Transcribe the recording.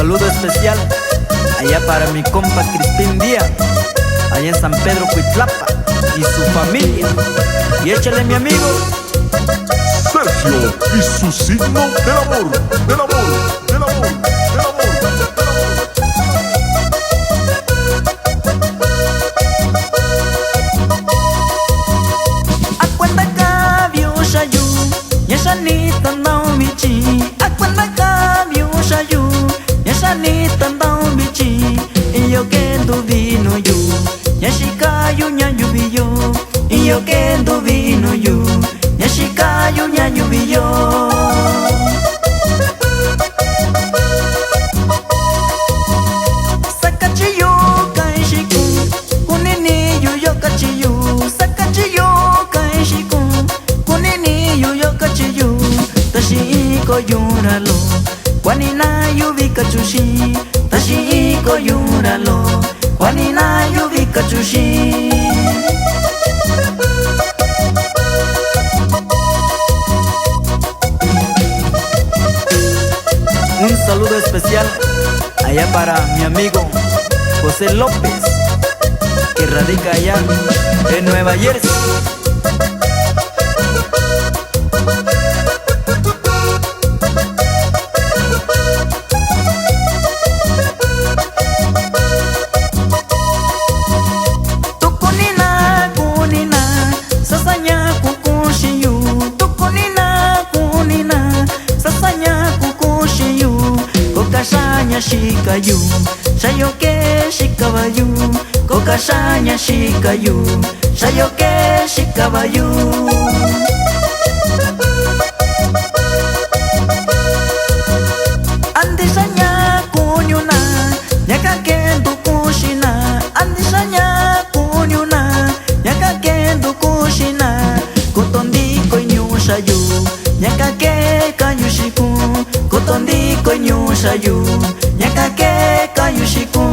saludo especial allá para mi compa Crispín Díaz, allá en San Pedro Cuitlapa, y su familia. Y échale, mi amigo Sergio y su signo del amor, del amor, del amor, del amor, del amor. Acuanda cabio shayu, yashanita ndao michi. Acuanda cabio shayu, yashanita ndao michi. Iyo kendo vino yu, yashikayu nyanyu biyo. Iyo kendo vino yu, yashikayu nyanyu biyo. Sakachiyo kaishiku, kunini yu yokachiyu. Sakachiyo kaishiku, kunini yu yokachiyu. Tashiko yuralo, kwanina yu bikachushi. Tashiko yuralo, kwanina yu bikachushi. Un saludo especial allá para mi amigo José López, que radica allá en Nueva Jersey. Tukunina, kunina, sasanya kukushiyu. Tukunina, kunina, sasanya kukushiyu. Kokashanya shikayu, shayoke shikabayu. Kokashanya shikayu, shayoke shikabayu. Andisanya kunyuna, nyakakendo kushina. Andisanya kunyuna, nyakakendo kushina. Kotondiko inyushayu, nyakake kayushiku. Kotondiko inyushayu, nyakake kayushiku.